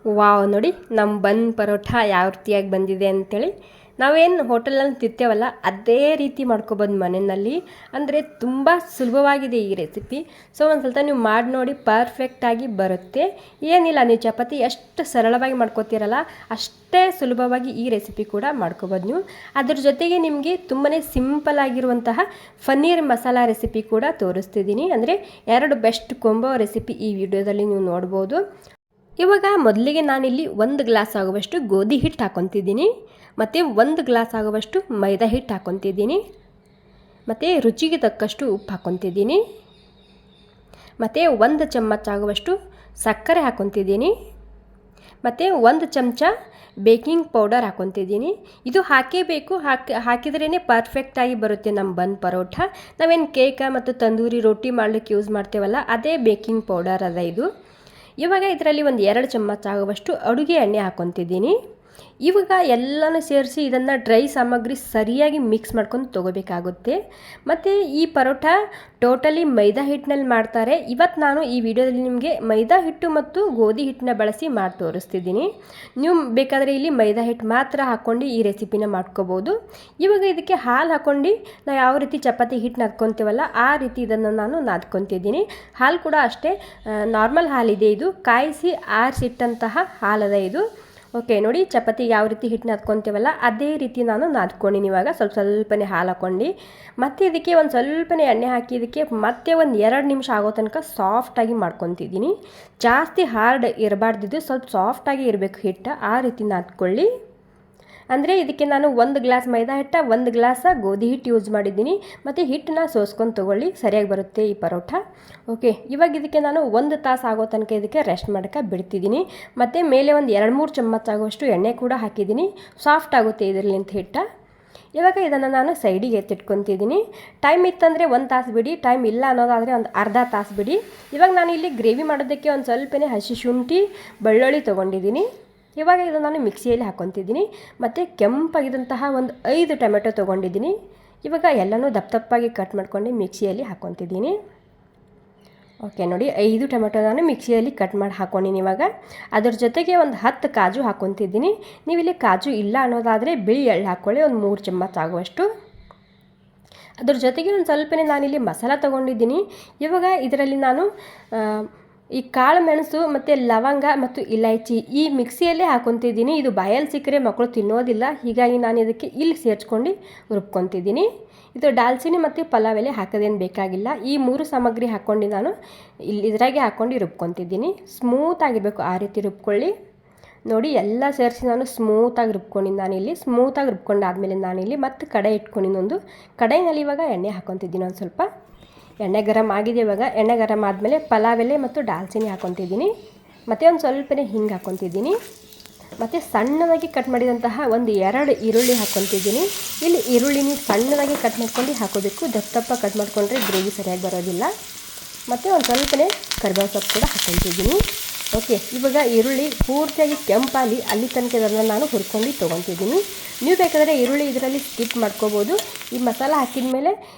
Wow ನೋಡಿ ನಮ್ಮ ಬನ್ ಪರೋಠ ಯಾವ ರೀತಿಯಾಗಿ ಬಂದಿದೆ ಅಂತೇಳಿ ನಾವೇನು ಹೋಟೆಲಲ್ಲಿ ತಿಂತೇವಲ್ಲ ಅದೇ ರೀತಿ ಮಾಡ್ಕೊಬೋದು ಮನೆಯಲ್ಲಿ. ಅಂದರೆ ತುಂಬ ಸುಲಭವಾಗಿದೆ ಈ ರೆಸಿಪಿ. ಸೊ ಒಂದು ಸ್ವಲ್ಪ ನೀವು ಮಾಡಿ ನೋಡಿ, ಪರ್ಫೆಕ್ಟಾಗಿ ಬರುತ್ತೆ. ಏನಿಲ್ಲ, ನೀವು ಚಪಾತಿ ಎಷ್ಟು ಸರಳವಾಗಿ ಮಾಡ್ಕೋತೀರಲ್ಲ ಅಷ್ಟೇ ಸುಲಭವಾಗಿ ಈ ರೆಸಿಪಿ ಕೂಡ ಮಾಡ್ಕೋಬೋದು ನೀವು. ಅದ್ರ ಜೊತೆಗೆ ನಿಮಗೆ ತುಂಬಾ ಸಿಂಪಲ್ ಆಗಿರುವಂತಹ ಪನ್ನೀರ್ ಮಸಾಲ ರೆಸಿಪಿ ಕೂಡ ತೋರಿಸ್ತಿದ್ದೀನಿ. ಅಂದರೆ 2 ಬೆಸ್ಟ್ ಕೊಂಬೋ ರೆಸಿಪಿ ಈ ವಿಡಿಯೋದಲ್ಲಿ ನೀವು ನೋಡ್ಬೋದು. ಇವಾಗ ಮೊದಲಿಗೆ ನಾನಿಲ್ಲಿ 1 ಗ್ಲಾಸ್ ಆಗುವಷ್ಟು ಗೋಧಿ ಹಿಟ್ಟು ಹಾಕ್ಕೊತಿದ್ದೀನಿ, ಮತ್ತು 1 ಗ್ಲಾಸ್ ಆಗುವಷ್ಟು ಮೈದಾ ಹಿಟ್ಟು ಹಾಕ್ಕೊತಿದ್ದೀನಿ, ಮತ್ತು ರುಚಿಗೆ ತಕ್ಕಷ್ಟು ಉಪ್ಪು ಹಾಕ್ಕೊತಿದ್ದೀನಿ, ಮತ್ತು 1 ಚಮಚ ಆಗುವಷ್ಟು ಸಕ್ಕರೆ ಹಾಕ್ಕೊತಿದ್ದೀನಿ, ಮತ್ತು 1 ಚಮಚ ಬೇಕಿಂಗ್ ಪೌಡರ್ ಹಾಕ್ಕೊತಿದ್ದೀನಿ. ಇದು ಹಾಕೇಬೇಕು, ಹಾಕಿದ್ರೇ ಪರ್ಫೆಕ್ಟಾಗಿ ಬರುತ್ತೆ ನಮ್ಮ ಬನ್ ಪರೋಠ. ನಾವೇನು ಕೇಕ ಮತ್ತು ತಂದೂರಿ ರೊಟ್ಟಿ ಮಾಡಲಿಕ್ಕೆ ಯೂಸ್ ಮಾಡ್ತೇವಲ್ಲ ಅದೇ ಬೇಕಿಂಗ್ ಪೌಡರ್ ಅದ ಇದು. ಇವಾಗ ಇದರಲ್ಲಿ ಒಂದು 2 ಚಮಚ ಆಗುವಷ್ಟು ಅಡುಗೆ ಎಣ್ಣೆ ಹಾಕ್ಕೊತಿದ್ದೀನಿ. ಇವಾಗ ಎಲ್ಲನೂ ಸೇರಿಸಿ ಇದನ್ನು ಡ್ರೈ ಸಾಮಗ್ರಿ ಸರಿಯಾಗಿ ಮಿಕ್ಸ್ ಮಾಡ್ಕೊಂಡು ತೊಗೋಬೇಕಾಗುತ್ತೆ. ಮತ್ತು ಈ ಪರೋಠ ಟೋಟಲಿ ಮೈದಾ ಹಿಟ್ಟಿನಲ್ಲಿ ಮಾಡ್ತಾರೆ. ಇವತ್ತು ನಾನು ಈ ವಿಡಿಯೋದಲ್ಲಿ ನಿಮಗೆ ಮೈದಾ ಹಿಟ್ಟು ಮತ್ತು ಗೋಧಿ ಹಿಟ್ಟನ್ನ ಬಳಸಿ ಮಾಡಿ ತೋರಿಸ್ತಿದ್ದೀನಿ. ನೀವು ಬೇಕಾದರೆ ಇಲ್ಲಿ ಮೈದಾ ಹಿಟ್ಟು ಮಾತ್ರ ಹಾಕ್ಕೊಂಡು ಈ ರೆಸಿಪಿನ ಮಾಡ್ಕೋಬೋದು. ಇವಾಗ ಇದಕ್ಕೆ ಹಾಲು ಹಾಕ್ಕೊಂಡು ನಾವು ಯಾವ ರೀತಿ ಚಪಾತಿ ಹಿಟ್ಟು ನಾದ್ಕೊತೀವಲ್ಲ ಆ ರೀತಿ ಇದನ್ನು ನಾನು ನಾದ್ಕೊತಿದ್ದೀನಿ. ಹಾಲು ಕೂಡ ಅಷ್ಟೇ ನಾರ್ಮಲ್ ಹಾಲಿದೆ, ಇದು ಕಾಯಿಸಿ ಆರಿಸಿಟ್ಟಂತಹ ಹಾಲದ ಇದು. ಓಕೆ ನೋಡಿ, ಚಪಾತಿ ಯಾವ ರೀತಿ ಹಿಟ್ಟು ನಾದ್ಕೊತೀವಲ್ಲ ಅದೇ ರೀತಿ ನಾನು ನಾದ್ಕೊಂಡಿನಿ. ಇವಾಗ ಸ್ವಲ್ಪನೇ ಹಾಲು ಹಾಕ್ಕೊಂಡು ಮತ್ತು ಇದಕ್ಕೆ ಒಂದು ಸ್ವಲ್ಪನೇ ಎಣ್ಣೆ ಹಾಕಿ ಇದಕ್ಕೆ ಮತ್ತೆ ಒಂದು 2 ನಿಮಿಷ ಆಗೋ ತನಕ ಸಾಫ್ಟಾಗಿ ಮಾಡ್ಕೊತಿದ್ದೀನಿ. ಜಾಸ್ತಿ ಹಾರ್ಡ್ ಇರಬಾರ್ದಿದ್ದು, ಸ್ವಲ್ಪ ಸಾಫ್ಟಾಗಿ ಇರಬೇಕು ಹಿಟ್ಟು, ಆ ರೀತಿ ನಾದ್ಕೊಳ್ಳಿ. ಅಂದರೆ ಇದಕ್ಕೆ ನಾನು 1 ಗ್ಲಾಸ್ ಮೈದಾ ಹಿಟ್ಟು, 1 ಗ್ಲಾಸ್ ಗೋಧಿ ಹಿಟ್ಟು ಯೂಸ್ ಮಾಡಿದ್ದೀನಿ. ಮತ್ತು ಹಿಟ್ಟನ್ನ ಸೋಸ್ಕೊಂಡು ತೊಗೊಳ್ಳಿ, ಸರಿಯಾಗಿ ಬರುತ್ತೆ ಈ ಪರೋಠ. ಓಕೆ, ಇವಾಗ ಇದಕ್ಕೆ ನಾನು 1 ತಾಸು ಆಗೋ ತನಕ ಇದಕ್ಕೆ ರೆಸ್ಟ್ ಮಾಡೋಕ್ಕೆ ಬಿಡ್ತಿದ್ದೀನಿ. ಮತ್ತು ಮೇಲೆ ಒಂದು 2-3 ಚಮಚ ಆಗುವಷ್ಟು ಎಣ್ಣೆ ಕೂಡ ಹಾಕಿದ್ದೀನಿ. ಸಾಫ್ಟ್ ಆಗುತ್ತೆ ಇದರಲ್ಲಿಂದ ಹಿಟ್ಟು. ಇವಾಗ ಇದನ್ನು ನಾನು ಸೈಡಿಗೆ ಎತ್ತಿಟ್ಕೊತಿದ್ದೀನಿ. ಟೈಮ್ ಇತ್ತಂದರೆ 1 ತಾಸು ಬಿಡಿ, ಟೈಮ್ ಇಲ್ಲ ಅನ್ನೋದಾದರೆ ಒಂದು ಅರ್ಧ ತಾಸು ಬಿಡಿ. ಇವಾಗ ನಾನು ಇಲ್ಲಿ ಗ್ರೇವಿ ಮಾಡೋದಕ್ಕೆ ಒಂದು ಸ್ವಲ್ಪನೇ ಹಸಿ ಶುಂಠಿ ಬೆಳ್ಳುಳ್ಳಿ ತೊಗೊಂಡಿದ್ದೀನಿ. ಇವಾಗ ಇದು ನಾನು ಮಿಕ್ಸಿಯಲ್ಲಿ ಹಾಕ್ಕೊತಿದ್ದೀನಿ. ಮತ್ತು ಕೆಂಪಾಗಿದ್ದಂತಹ ಒಂದು 5 ಟೊಮೆಟೊ ತೊಗೊಂಡಿದ್ದೀನಿ. ಇವಾಗ ಎಲ್ಲನೂ ದಪ್ಪಾಗಿ ಕಟ್ ಮಾಡ್ಕೊಂಡು ಮಿಕ್ಸಿಯಲ್ಲಿ ಹಾಕ್ಕೊತಿದ್ದೀನಿ. ಓಕೆ ನೋಡಿ, 5 ಟೊಮೆಟೊ ನಾನು ಮಿಕ್ಸಿಯಲ್ಲಿ ಕಟ್ ಮಾಡಿ ಹಾಕ್ಕೊಂಡಿನಿ. ಇವಾಗ ಅದ್ರ ಜೊತೆಗೆ ಒಂದು 10 ಕಾಜು ಹಾಕ್ಕೊತಿದ್ದೀನಿ. ನೀವಿಲ್ಲಿ ಕಾಜು ಇಲ್ಲ ಅನ್ನೋದಾದರೆ ಬಿಳಿ ಎಳ್ಳು ಹಾಕ್ಕೊಳ್ಳಿ, ಒಂದು 3 ಚಮಚ ಆಗುವಷ್ಟು. ಅದ್ರ ಜೊತೆಗೆ ಒಂದು ಸ್ವಲ್ಪನೇ ನಾನಿಲ್ಲಿ ಮಸಾಲ ತೊಗೊಂಡಿದ್ದೀನಿ. ಇವಾಗ ಇದರಲ್ಲಿ ನಾನು ಈ ಕಾಳು ಮೆಣಸು ಮತ್ತು ಲವಂಗ ಮತ್ತು ಇಲೈಚಿ ಈ ಮಿಕ್ಸಿಯಲ್ಲೇ ಹಾಕ್ಕೊತಿದ್ದೀನಿ. ಇದು ಬಾಯಲ್ಲಿ ಸಿಕ್ಕರೆ ಮಕ್ಕಳು ತಿನ್ನೋದಿಲ್ಲ, ಹೀಗಾಗಿ ನಾನು ಇದಕ್ಕೆ ಇಲ್ಲಿ ಸೇರಿಸ್ಕೊಂಡು ರುಬ್ಕೊತಿದ್ದೀನಿ. ಇದು ದಾಲ್ಚಿನ್ನಿ ಮತ್ತು ಪಲಾವ್ ಎಲೆ ಹಾಕೋದೇನು ಬೇಕಾಗಿಲ್ಲ. ಈ 3 ಸಾಮಗ್ರಿ ಹಾಕ್ಕೊಂಡು ನಾನು ಇದ್ರಾಗೆ ಹಾಕ್ಕೊಂಡು ರುಬ್ಕೊತಿದ್ದೀನಿ. ಸ್ಮೂತಾಗಿರಬೇಕು, ಆ ರೀತಿ ರುಬ್ಕೊಳ್ಳಿ. ನೋಡಿ, ಎಲ್ಲ ಸೇರಿಸಿ ನಾನು ಸ್ಮೂತಾಗಿ ರುಬ್ಕೊಂಡಿದ್ದು. ನಾನಿಲ್ಲಿ ಸ್ಮೂತಾಗಿ ರುಬ್ಕೊಂಡಾದ್ಮೇಲೆ ನಾನಿಲ್ಲಿ ಮತ್ತೆ ಕಡೆ ಇಟ್ಕೊಂಡಿದ್ದೊಂದು ಕಡಾಯಿನಲ್ಲಿ ಇವಾಗ ಎಣ್ಣೆ ಹಾಕ್ಕೊತಿದ್ದೀನಿ. ಒಂದು ಸ್ವಲ್ಪ ಎಣ್ಣೆ ಗರಂ ಆಗಿದೆ. ಇವಾಗ ಎಣ್ಣೆ ಗರಂ ಆದಮೇಲೆ ಪಲಾವ್ ಎಲೆ ಮತ್ತು ದಾಲ್ಚಿನ್ನಿ ಹಾಕ್ಕೊತಿದ್ದೀನಿ. ಮತ್ತು ಒಂದು ಸ್ವಲ್ಪನೇ ಹಿಂಗೆ ಹಾಕ್ಕೊತಿದ್ದೀನಿ. ಮತ್ತು ಸಣ್ಣದಾಗಿ ಕಟ್ ಮಾಡಿದಂತಹ ಒಂದು 2 ಈರುಳ್ಳಿ ಹಾಕ್ಕೊತಿದ್ದೀನಿ. ಇಲ್ಲಿ ಈರುಳ್ಳಿನ ಸಣ್ಣದಾಗಿ ಕಟ್ ಮಾಡ್ಕೊಂಡು ಹಾಕೋಬೇಕು, ದಪ್ಪ ಕಟ್ ಮಾಡಿಕೊಂಡ್ರೆ ಗ್ರೇವಿ ಸರಿಯಾಗಿ ಬರೋದಿಲ್ಲ. ಮತ್ತು ಒಂದು ಸ್ವಲ್ಪನೇ ಕರಿಬೇವು ಸೊಪ್ಪು ಕೂಡ ಹಾಕ್ಕೊತಿದ್ದೀನಿ. ಓಕೆ, ಇವಾಗ ಈರುಳ್ಳಿ ಪೂರ್ತಿಯಾಗಿ ಕೆಂಪಾಗಿ ಅಲ್ಲಿ ತನಕ ಇದನ್ನು ನಾನು ಹುರ್ಕೊಂಡು ತೊಗೊತಿದ್ದೀನಿ. ನೀವು ಬೇಕಾದರೆ ಈರುಳ್ಳಿ ಇದರಲ್ಲಿ ಸ್ಕಿಪ್ ಮಾಡ್ಕೋಬೋದು. ಈ ಮಸಾಲ ಹಾಕಿದ ಮೇಲೆ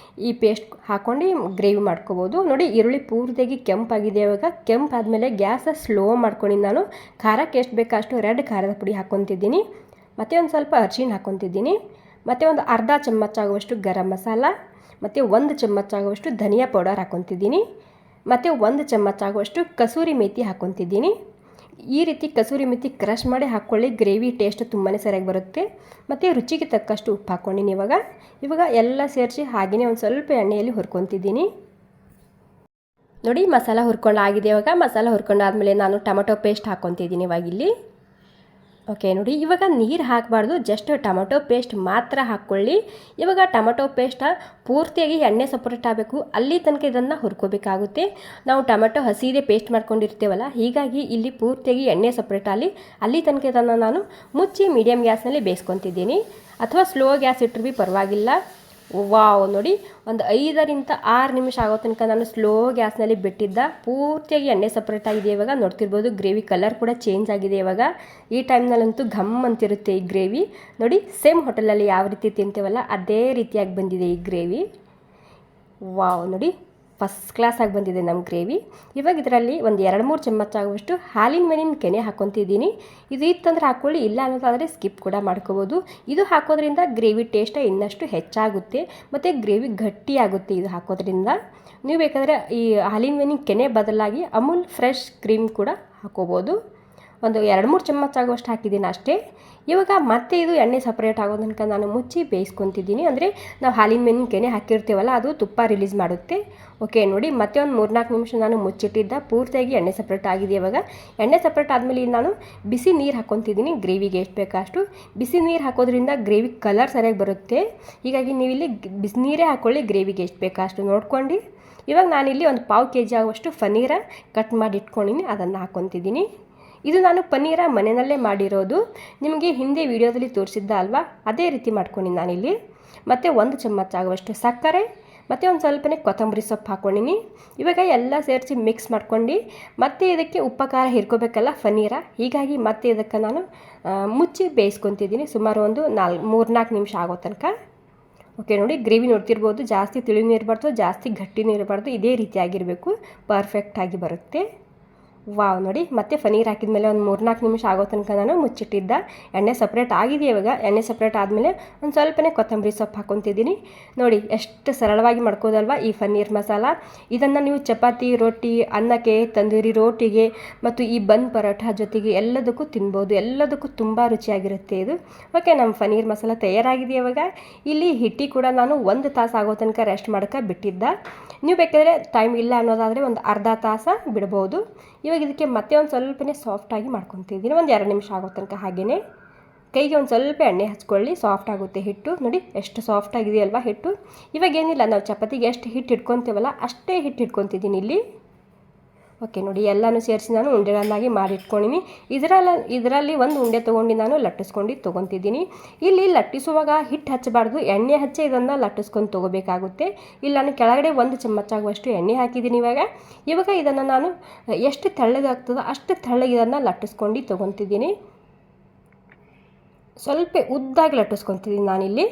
ಈ ಪೇಸ್ಟ್ ಹಾಕ್ಕೊಂಡು ಗ್ರೇವಿ ಮಾಡ್ಕೋಬೋದು. ನೋಡಿ, ಈರುಳ್ಳಿ ಪೂರ್ತಿಯಾಗಿ ಕೆಂಪಾಗಿದೆ. ಇವಾಗ ಕೆಂಪಾದಮೇಲೆ ಗ್ಯಾಸ ಸ್ಲೋ ಮಾಡ್ಕೊಂಡು ನಾನು ಖಾರಕ್ಕೆ ಎಷ್ಟು ಬೇಕೋ ಅಷ್ಟು ರೆಡ್ ಖಾರದ ಪುಡಿ ಹಾಕ್ಕೊತಿದ್ದೀನಿ. ಮತ್ತು ಒಂದು ಸ್ವಲ್ಪ ಅರಿಶಿಣ ಹಾಕ್ಕೊತಿದ್ದೀನಿ. ಮತ್ತು ಒಂದು ಅರ್ಧ ಚಮಚ ಆಗುವಷ್ಟು ಗರಂ ಮಸಾಲ, ಮತ್ತು 1 ಚಮಚ ಆಗುವಷ್ಟು ಧನಿಯಾ ಪೌಡರ್ ಹಾಕ್ಕೊತಿದ್ದೀನಿ. ಮತ್ತು 1 ಚಮಚ ಆಗುವಷ್ಟು ಕಸೂರಿ ಮೇಥಿ ಹಾಕ್ಕೊತಿದ್ದೀನಿ. ಈ ರೀತಿ ಕಸೂರಿ ಮೇಥಿ ಕ್ರಷ್ ಮಾಡಿ ಹಾಕ್ಕೊಳ್ಳಿ, ಗ್ರೇವಿ ಟೇಸ್ಟ್ ತುಂಬಾ ಸರಿಯಾಗಿ ಬರುತ್ತೆ. ಮತ್ತು ರುಚಿಗೆ ತಕ್ಕಷ್ಟು ಉಪ್ಪು ಹಾಕ್ಕೊಂಡಿನಿ. ಇವಾಗ ಎಲ್ಲ ಸೇರಿಸಿ ಹಾಗೆಯೇ ಒಂದು ಸ್ವಲ್ಪ ಎಣ್ಣೆಯಲ್ಲಿ ಹುರ್ಕೊತಿದ್ದೀನಿ. ನೋಡಿ, ಮಸಾಲ ಹುರ್ಕೊಂಡಾಗಿದೆ. ಇವಾಗ ಮಸಾಲ ಹುರ್ಕೊಂಡಾದ್ಮೇಲೆ ನಾನು ಟೊಮೆಟೊ ಪೇಸ್ಟ್ ಹಾಕ್ಕೊತಿದ್ದೀನಿ ಇವಾಗಿಲ್ಲಿ. ಓಕೆ ನೋಡಿ, ಇವಾಗ ನೀರು ಹಾಕಬಾರ್ದು, ಜಸ್ಟ್ ಟೊಮೆಟೊ ಪೇಸ್ಟ್ ಮಾತ್ರ ಹಾಕ್ಕೊಳ್ಳಿ. ಇವಾಗ ಟೊಮೆಟೊ ಪೇಸ್ಟ ಪೂರ್ತಿಯಾಗಿ ಎಣ್ಣೆ ಸಪ್ರೇಟ್ ಆಗಬೇಕು, ಅಲ್ಲಿ ತನಕ ಇದನ್ನು ಹುರ್ಕೋಬೇಕಾಗುತ್ತೆ. ನಾವು ಟೊಮೆಟೊ ಹಸಿದೇ ಪೇಸ್ಟ್ ಮಾಡ್ಕೊಂಡಿರ್ತೇವಲ್ಲ, ಹೀಗಾಗಿ ಇಲ್ಲಿ ಪೂರ್ತಿಯಾಗಿ ಎಣ್ಣೆ ಸಪ್ರೇಟ್ ಅಲ್ಲಿ ತನಕ ಇದನ್ನು ನಾನು ಮುಚ್ಚಿ ಮೀಡಿಯಮ್ ಗ್ಯಾಸ್ನಲ್ಲಿ ಬೇಯಿಸ್ಕೊತಿದ್ದೀನಿ. ಅಥವಾ ಸ್ಲೋ ಗ್ಯಾಸ್ ಇಟ್ಟರು ಭೀ ಪರವಾಗಿಲ್ಲ. ವಾವ್ ನೋಡಿ, ಒಂದು 5-6 ನಿಮಿಷ ಆಗೋ ತನಕ ನಾನು ಸ್ಲೋ ಗ್ಯಾಸ್ನಲ್ಲಿ ಬಿಟ್ಟಿದ್ದ. ಪೂರ್ತಿಯಾಗಿ ಎಣ್ಣೆ ಸಪ್ರೇಟ್ ಆಗಿದೆ. ಇವಾಗ ನೋಡ್ತಿರ್ಬೋದು ಗ್ರೇವಿ ಕಲರ್ ಕೂಡ ಚೇಂಜ್ ಆಗಿದೆ. ಇವಾಗ ಈ ಟೈಮ್ನಲ್ಲಂತೂ ಘಮ್ ಅಂತಿರುತ್ತೆ ಈ ಗ್ರೇವಿ. ನೋಡಿ, ಸೇಮ್ ಹೋಟೆಲಲ್ಲಿ ಯಾವ ರೀತಿ ತಿಂತೇವಲ್ಲ ಅದೇ ರೀತಿಯಾಗಿ ಬಂದಿದೆ ಈ ಗ್ರೇವಿ. ವಾವ್ ನೋಡಿ, ಫಸ್ಟ್ ಕ್ಲಾಸಾಗಿ ಬಂದಿದೆ ನಮ್ಮ ಗ್ರೇವಿ. ಇವಾಗ ಇದರಲ್ಲಿ ಒಂದು 2-3 ಚಮಚ ಆಗುವಷ್ಟು ಹಾಲಿನ ಮೇಲಿನ ಕೆನೆ ಹಾಕ್ಕೊತಿದ್ದೀನಿ. ಇದು ಇತ್ತಂದ್ರೆ ಹಾಕ್ಕೊಳ್ಳಿ, ಇಲ್ಲ ಅನ್ನೋದಾದರೆ ಸ್ಕಿಪ್ ಕೂಡ ಮಾಡ್ಕೋಬೋದು. ಇದು ಹಾಕೋದ್ರಿಂದ ಗ್ರೇವಿ ಟೇಸ್ಟ್ ಇನ್ನಷ್ಟು ಹೆಚ್ಚಾಗುತ್ತೆ ಮತ್ತು ಗ್ರೇವಿ ಗಟ್ಟಿಯಾಗುತ್ತೆ ಇದು ಹಾಕೋದ್ರಿಂದ. ನೀವು ಬೇಕಾದರೆ ಈ ಹಾಲಿನ ಮೇಲಿನ ಕೆನೆ ಬದಲಾಗಿ ಅಮೂಲ್ ಫ್ರೆಶ್ ಕ್ರೀಮ್ ಕೂಡ ಹಾಕೋಬೋದು. ಒಂದು 2-3 ಚಮಚ ಆಗುವಷ್ಟು ಹಾಕಿದ್ದೀನಿ ಅಷ್ಟೇ. ಇವಾಗ ಮತ್ತೆ ಇದು ಎಣ್ಣೆ ಸಪ್ರೇಟ್ ಆಗೋ ತನಕ ನಾನು ಮುಚ್ಚಿ ಬೇಯಿಸ್ಕೊತಿದ್ದೀನಿ. ಅಂದರೆ ನಾವು ಹಾಲಿನ ಮೇಲಿನ ಕೆನೆ ಹಾಕಿರ್ತೀವಲ್ಲ, ಅದು ತುಪ್ಪ ರಿಲೀಸ್ ಮಾಡುತ್ತೆ. ಓಕೆ ನೋಡಿ, ಮತ್ತೆ ಒಂದು 3-4 ನಿಮಿಷ ನಾನು ಮುಚ್ಚಿಟ್ಟಿದ್ದ ಪೂರ್ತಿಯಾಗಿ ಎಣ್ಣೆ ಸಪ್ರೇಟ್ ಆಗಿದೆ. ಇವಾಗ ಎಣ್ಣೆ ಸಪ್ರೇಟ್ ಆದಮೇಲೆ ನಾನು ಬಿಸಿ ನೀರು ಹಾಕ್ಕೊತಿದ್ದೀನಿ. ಗ್ರೇವಿಗೆ ಎಷ್ಟು ಬೇಕೋ ಅಷ್ಟು ಬಿಸಿ ನೀರು ಹಾಕೋದ್ರಿಂದ ಗ್ರೇವಿ ಕಲರ್ ಸರಿಯಾಗಿ ಬರುತ್ತೆ. ಹೀಗಾಗಿ ನೀವಿಲ್ಲಿ ಬಿಸಿ ನೀರೇ ಹಾಕ್ಕೊಳ್ಳಿ, ಗ್ರೇವಿಗೆ ಎಷ್ಟು ಬೇಕೋ ಅಷ್ಟು ನೋಡ್ಕೊಂಡು. ಇವಾಗ ನಾನಿಲ್ಲಿ ಒಂದು 1/4 kg ಆಗುವಷ್ಟು ಪನ್ನೀರ ಕಟ್ ಮಾಡಿ ಇಟ್ಕೊಂಡಿನಿ, ಅದನ್ನು ಹಾಕ್ಕೊತಿದ್ದೀನಿ. ಇದು ನಾನು ಪನ್ನೀರ ಮನೆಯಲ್ಲೇ ಮಾಡಿರೋದು, ನಿಮಗೆ ಹಿಂದೆ ವಿಡಿಯೋದಲ್ಲಿ ತೋರಿಸಿದ್ದ ಅಲ್ವಾ, ಅದೇ ರೀತಿ ಮಾಡ್ಕೊಂಡಿನಿ ನಾನಿಲ್ಲಿ. ಮತ್ತು 1 ಚಮಚ ಆಗುವಷ್ಟು ಸಕ್ಕರೆ ಮತ್ತು ಒಂದು ಸ್ವಲ್ಪನೇ ಕೊತ್ತಂಬರಿ ಸೊಪ್ಪು ಹಾಕ್ಕೊಂಡಿನಿ. ಇವಾಗ ಎಲ್ಲ ಸೇರಿಸಿ ಮಿಕ್ಸ್ ಮಾಡ್ಕೊಂಡು ಮತ್ತೆ ಇದಕ್ಕೆ ಉಪ್ಪು ಖಾರ ಹಿರ್ಕೋಬೇಕಲ್ಲ ಪನ್ನೀರ, ಹೀಗಾಗಿ ಮತ್ತೆ ಇದಕ್ಕೆ ನಾನು ಮುಚ್ಚಿ ಬೇಯಿಸ್ಕೊತಿದ್ದೀನಿ ಸುಮಾರು ಒಂದು 3-4 ನಿಮಿಷ ಆಗೋ ತನಕ. ಓಕೆ ನೋಡಿ, ಗ್ರೇವಿ ನೋಡ್ತಿರ್ಬೋದು, ಜಾಸ್ತಿ ತಿಳಿನೂ ಇರಬಾರ್ದು, ಜಾಸ್ತಿ ಗಟ್ಟಿನೂ ಇರಬಾರ್ದು, ಇದೇ ರೀತಿಯಾಗಿರಬೇಕು, ಪರ್ಫೆಕ್ಟಾಗಿ ಬರುತ್ತೆ. ವಾವ್ ನೋಡಿ, ಮತ್ತೆ ಪನ್ನೀರ್ ಹಾಕಿದ ಮೇಲೆ ಒಂದು 3-4 ನಿಮಿಷ ಆಗೋ ತನಕ ನಾನು ಮುಚ್ಚಿಟ್ಟಿದ್ದ. ಎಣ್ಣೆ ಸಪ್ರೇಟ್ ಆಗಿದೆ. ಇವಾಗ ಎಣ್ಣೆ ಸಪ್ರೇಟ್ ಆದಮೇಲೆ ಒಂದು ಸ್ವಲ್ಪನೇ ಕೊತ್ತಂಬರಿ ಸೊಪ್ಪು ಹಾಕ್ಕೊತಿದ್ದೀನಿ. ನೋಡಿ ಎಷ್ಟು ಸರಳವಾಗಿ ಮಾಡ್ಕೋದಲ್ವ ಈ ಪನ್ನೀರ್ ಮಸಾಲ. ಇದನ್ನು ನೀವು ಚಪಾತಿ, ರೊಟ್ಟಿ, ಅನ್ನಕ್ಕೆ, ತಂದೂರಿ ರೋಟಿಗೆ ಮತ್ತು ಈ ಬನ್ ಪರೋಟ ಜೊತೆಗೆ ಎಲ್ಲದಕ್ಕೂ ತಿನ್ಬೋದು. ಎಲ್ಲದಕ್ಕೂ ತುಂಬ ರುಚಿಯಾಗಿರುತ್ತೆ ಇದು. ಓಕೆ, ನಮ್ಮ ಪನ್ನೀರ್ ಮಸಾಲ ತಯಾರಾಗಿದೆ. ಇವಾಗ ಇಲ್ಲಿ ಹಿಟ್ಟಿ ಕೂಡ ನಾನು 1 ತಾಸು ಆಗೋ ತನಕ ರೆಸ್ಟ್ ಮಾಡೋಕ್ಕೆ ಬಿಟ್ಟಿದ್ದ. ನೀವು ಬೇಕಾದರೆ ಟೈಮ್ ಇಲ್ಲ ಅನ್ನೋದಾದರೆ ಒಂದು ಅರ್ಧ ತಾಸು ಬಿಡ್ಬೋದು. ಇವಾಗ ಇದಕ್ಕೆ ಮತ್ತೆ ಒಂದು ಸ್ವಲ್ಪನೇ ಸಾಫ್ಟಾಗಿ ಮಾಡ್ಕೊತಿದ್ದೀನಿ, ಒಂದು 2 ನಿಮಿಷ ಆಗೋ ತನಕ. ಹಾಗೆಯೇ ಕೈಗೆ ಒಂದು ಸ್ವಲ್ಪ ಎಣ್ಣೆ ಹಚ್ಕೊಳ್ಳಿ, ಸಾಫ್ಟ್ ಆಗುತ್ತೆ ಹಿಟ್ಟು. ನೋಡಿ ಎಷ್ಟು ಸಾಫ್ಟ್ ಆಗಿದೆಯಲ್ವಾ ಹಿಟ್ಟು. ಇವಾಗ ಏನಿಲ್ಲ, ನಾವು ಚಪಾತಿಗೆ ಎಷ್ಟು ಹಿಟ್ಟು ಇಟ್ಕೊತೀವಲ್ಲ ಅಷ್ಟೇ ಹಿಟ್ಟು ಇಟ್ಕೊತಿದ್ದೀನಿ ಇಲ್ಲಿ. ಓಕೆ ನೋಡಿ, ಎಲ್ಲನೂ ಸೇರಿಸಿ ನಾನು ಉಂಡೆಗಳನ್ನಾಗಿ ಮಾಡಿಟ್ಕೊಂಡಿನಿ. ಇದರಲ್ಲಿ ಒಂದು ಉಂಡೆ ತೊಗೊಂಡು ನಾನು ಲಟ್ಟಿಸ್ಕೊಂಡು ತೊಗೊತಿದ್ದೀನಿ. ಇಲ್ಲಿ ಲಟ್ಟಿಸುವಾಗ ಹಿಟ್ಟು ಹಚ್ಚಬಾರ್ದು, ಎಣ್ಣೆ ಹಚ್ಚಿ ಇದನ್ನು ಲಟ್ಟಿಸ್ಕೊಂಡು ತೊಗೋಬೇಕಾಗುತ್ತೆ. ಇಲ್ಲಿ ನಾನು ಕೆಳಗಡೆ 1 ಚಮಚ ಆಗುವಷ್ಟು ಎಣ್ಣೆ ಹಾಕಿದ್ದೀನಿ. ಇವಾಗ ಇದನ್ನು ನಾನು ಎಷ್ಟು ತೆಳ್ಳಗಾಗ್ತದೋ ಅಷ್ಟು ತೆಳ್ಳಗೆ ಇದನ್ನು ಲಟ್ಟಿಸ್ಕೊಂಡು ತೊಗೊತಿದ್ದೀನಿ. ಸ್ವಲ್ಪ ಉದ್ದಾಗಿ ಲಟ್ಟಿಸ್ಕೊತಿದ್ದೀನಿ ನಾನಿಲ್ಲಿ.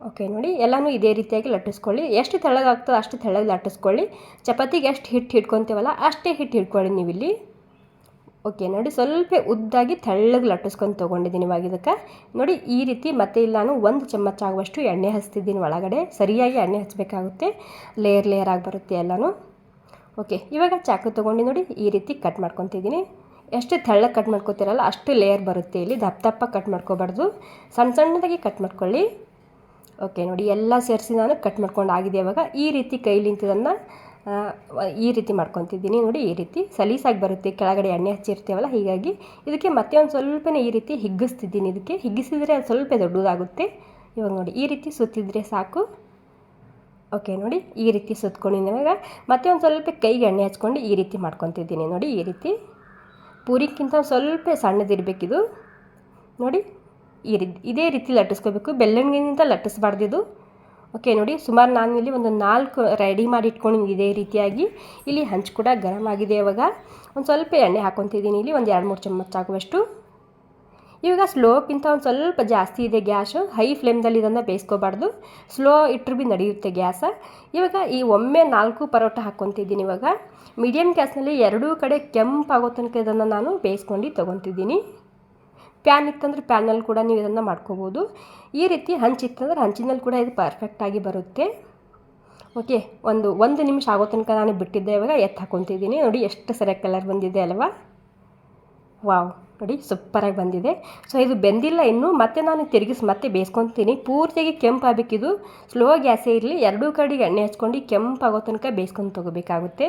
ಓಕೆ ನೋಡಿ, ಎಲ್ಲನೂ ಇದೇ ರೀತಿಯಾಗಿ ಲಟ್ಟಿಸ್ಕೊಳ್ಳಿ. ಎಷ್ಟು ತೆಳ್ಳಗಾಗ್ತದೋ ಅಷ್ಟು ತೆಳ್ಳಗೆ ಲಟ್ಟಿಸ್ಕೊಳ್ಳಿ. ಚಪಾತಿಗೆ ಎಷ್ಟು ಹಿಟ್ಟು ಹಿಡ್ಕೊತೀವಲ್ಲ ಅಷ್ಟೇ ಹಿಟ್ಟು ಹಿಡ್ಕೊಳ್ಳಿ ನೀವಿಲ್ಲಿ. ಓಕೆ ನೋಡಿ, ಸ್ವಲ್ಪ ಉದ್ದಾಗಿ ತೆಳ್ಳಗೆ ಲಟ್ಟಿಸ್ಕೊಂಡು ತೊಗೊಂಡಿದ್ದೀನಿ. ಇವಾಗ ಇದಕ್ಕೆ ನೋಡಿ ಈ ರೀತಿ. ಮತ್ತೆ ಇಲ್ಲಿ ನಾನು 1 ಚಮಚ ಆಗುವಷ್ಟು ಎಣ್ಣೆ ಹಚ್ತಿದ್ದೀನಿ ಒಳಗಡೆ. ಸರಿಯಾಗಿ ಎಣ್ಣೆ ಹಚ್ಚಬೇಕಾಗುತ್ತೆ, ಲೇಯರ್ ಆಗಿ ಬರುತ್ತೆ ಎಲ್ಲನೂ. ಓಕೆ, ಇವಾಗ ಚಾಕು ತೊಗೊಂಡು ನೋಡಿ ಈ ರೀತಿ ಕಟ್ ಮಾಡ್ಕೊತಿದ್ದೀನಿ. ಎಷ್ಟು ತೆಳ್ಳಗೆ ಕಟ್ ಮಾಡ್ಕೊತೀರಲ್ಲ ಅಷ್ಟು ಲೇಯರ್ ಬರುತ್ತೆ ಇಲ್ಲಿ. ದಪ್ಪ ಕಟ್ ಮಾಡ್ಕೋಬಾರ್ದು, ಸಣ್ಣದಾಗಿ ಕಟ್ ಮಾಡ್ಕೊಳ್ಳಿ. ಓಕೆ ನೋಡಿ, ಎಲ್ಲ ಸೇರಿಸಿ ನಾನು ಕಟ್ ಮಾಡ್ಕೊಂಡು ಆಗಿದೆ. ಇವಾಗ ಈ ರೀತಿ ಕೈಲಿಂತದನ್ನು ಈ ರೀತಿ ಮಾಡ್ಕೊತಿದ್ದೀನಿ. ನೋಡಿ ಈ ರೀತಿ ಸಲೀಸಾಗಿ ಬರುತ್ತೆ, ಕೆಳಗಡೆ ಎಣ್ಣೆ ಹಚ್ಚಿರ್ತೀವಲ್ಲ, ಹೀಗಾಗಿ ಇದಕ್ಕೆ ಮತ್ತೆ ಒಂದು ಸ್ವಲ್ಪನೇ ಈ ರೀತಿ ಹಿಗ್ಗಿಸ್ತಿದ್ದೀನಿ. ಇದಕ್ಕೆ ಹಿಗ್ಗಿಸಿದರೆ ಅದು ಸ್ವಲ್ಪ ದೊಡ್ಡದಾಗುತ್ತೆ. ಇವಾಗ ನೋಡಿ ಈ ರೀತಿ ಸುತ್ತಿದ್ರೆ ಸಾಕು. ಓಕೆ ನೋಡಿ, ಈ ರೀತಿ ಸುತ್ಕೊಂಡಿದ್ದೀನಿ. ಇವಾಗ ಮತ್ತೆ ಒಂದು ಸ್ವಲ್ಪ ಕೈಗೆ ಎಣ್ಣೆ ಹಚ್ಕೊಂಡು ಈ ರೀತಿ ಮಾಡ್ಕೊತಿದ್ದೀನಿ. ನೋಡಿ ಈ ರೀತಿ ಪೂರಿಕ್ಕಿಂತ ಒಂದು ಸ್ವಲ್ಪ ಸಣ್ಣದಿರಬೇಕಿದು. ನೋಡಿ ಇದೇ ರೀತಿ ಲಟ್ಟಿಸ್ಕೋಬೇಕು, ಬೆಲ್ಲಣಿಗಿಂತ ಲಟ್ಟಿಸ್ಬಾರ್ದಿದು. ಓಕೆ ನೋಡಿ, ಸುಮಾರು ನಾನು ಇಲ್ಲಿ ಒಂದು 4 ರೆಡಿ ಮಾಡಿ ಇಟ್ಕೊಂಡಿದ್ದೀನಿ ಇದೇ ರೀತಿಯಾಗಿ. ಇಲ್ಲಿ ಹಂಚು ಕೂಡ ಗರಂ ಆಗಿದೆ. ಇವಾಗ ಒಂದು ಸ್ವಲ್ಪ ಎಣ್ಣೆ ಹಾಕ್ಕೊತಿದ್ದೀನಿ ಇಲ್ಲಿ, ಒಂದು 2-3 ಚಮಚ ಆಗುವಷ್ಟು. ಇವಾಗ ಸ್ಲೋಕ್ಕಿಂತ ಒಂದು ಸ್ವಲ್ಪ ಜಾಸ್ತಿ ಇದೆ ಗ್ಯಾಸು. ಹೈ ಫ್ಲೇಮ್ದಲ್ಲಿ ಇದನ್ನು ಬೇಯಿಸ್ಕೋಬಾರ್ದು, ಸ್ಲೋ ಇಟ್ಟರು ಭೀ ನಡೆಯುತ್ತೆ ಗ್ಯಾಸ. ಇವಾಗ ಈ ಒಮ್ಮೆ 4 ಪರೋಟ ಹಾಕ್ಕೊತಿದ್ದೀನಿ. ಇವಾಗ ಮೀಡಿಯಮ್ ಗ್ಯಾಸ್ನಲ್ಲಿ 2 ಕಡೆ ಕೆಂಪಾಗೋ ತನಕ ಇದನ್ನು ನಾನು ಬೇಯಿಸ್ಕೊಂಡು ತೊಗೊತಿದ್ದೀನಿ. ಪ್ಯಾನ್ ಇತ್ತಂದ್ರೆ ಪ್ಯಾನಲ್ಲಿ ಕೂಡ ನೀವು ಇದನ್ನು ಮಾಡ್ಕೋಬೋದು. ಈ ರೀತಿ ಹಂಚಿತ್ತಂದ್ರೆ ಹಂಚಿನಲ್ಲಿ ಕೂಡ ಇದು ಪರ್ಫೆಕ್ಟಾಗಿ ಬರುತ್ತೆ. ಓಕೆ, ಒಂದು ನಿಮಿಷ ಆಗೋ ತನಕ ನಾನು ಬಿಟ್ಟಿದ್ದೆ. ಇವಾಗ ಎತ್ತು ಹಾಕ್ಕೊತಿದ್ದೀನಿ. ನೋಡಿ ಎಷ್ಟು ಸರಿಯಾಗಿ ಕಲರ್ ಬಂದಿದೆ ಅಲ್ವಾ. ವಾವ್ ನೋಡಿ, ಸೂಪರಾಗಿ ಬಂದಿದೆ. ಸೊ ಇದು ಬೆಂದಿಲ್ಲ ಇನ್ನೂ, ಮತ್ತೆ ನಾನು ಮತ್ತೆ ಬೇಯಿಸ್ಕೊತೀನಿ. ಪೂರ್ತಿಯಾಗಿ ಕೆಂಪು ಆಗಬೇಕಿದು. ಸ್ಲೋ ಗ್ಯಾಸೇ ಇರಲಿ, 2 ಕಡೆಗೆ ಎಣ್ಣೆ ಹಚ್ಕೊಂಡು ಕೆಂಪಾಗೋ ತನಕ ಬೇಯಿಸ್ಕೊಂಡು ತೊಗೋಬೇಕಾಗುತ್ತೆ.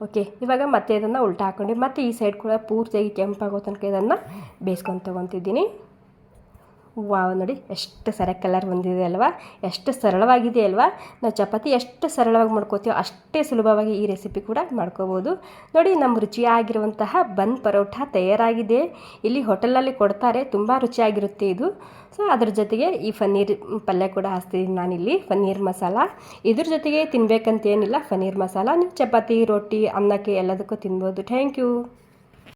ಓಕೆ, ಇವಾಗ ಮತ್ತೆ ಇದನ್ನು ಉಲ್ಟಾ ಹಾಕ್ಕೊಂಡು ಮತ್ತೆ ಈ ಸೈಡ್ ಕೂಡ ಪೂರ್ತಿಯಾಗಿ ಕೆಂಪಾಗೋ ತನಕ ಇದನ್ನು ಬೇಯಿಸ್ಕೊಂಡು ತೊಗೊತಿದ್ದೀನಿ. ವಾವ್ ನೋಡಿ, ಎಷ್ಟು ಸರಿಯಾಗಿ ಕಲರ್ ಬಂದಿದೆ ಅಲ್ವಾ, ಎಷ್ಟು ಸರಳವಾಗಿದೆ ಅಲ್ವಾ. ನಾವು ಚಪಾತಿ ಎಷ್ಟು ಸರಳವಾಗಿ ಮಾಡ್ಕೋತೀವೋ ಅಷ್ಟೇ ಸುಲಭವಾಗಿ ಈ ರೆಸಿಪಿ ಕೂಡ ಮಾಡ್ಕೋಬೋದು. ನೋಡಿ, ನಮ್ಮ ರುಚಿಯಾಗಿರುವಂತಹ ಬನ್ ಪರೋಟ ತಯಾರಾಗಿದೆ. ಇಲ್ಲಿ ಹೋಟೆಲಲ್ಲಿ ಕೊಡ್ತಾರೆ, ತುಂಬ ರುಚಿಯಾಗಿರುತ್ತೆ ಇದು. ಸೊ ಅದ್ರ ಜೊತೆಗೆ ಈ ಪನ್ನೀರ್ ಪಲ್ಯ ಕೂಡ ಹಾಕ್ತಿದ್ದೀನಿ ನಾನಿಲ್ಲಿ, ಪನ್ನೀರ್ ಮಸಾಲ. ಇದ್ರ ಜೊತೆಗೆ ತಿನ್ನಬೇಕಂತೇನಿಲ್ಲ, ಪನ್ನೀರ್ ಮಸಾಲ ನೀವು ಚಪಾತಿ, ರೊಟ್ಟಿ, ಅನ್ನಕ್ಕೆ ಎಲ್ಲದಕ್ಕೂ ತಿನ್ಬೋದು. Thank you.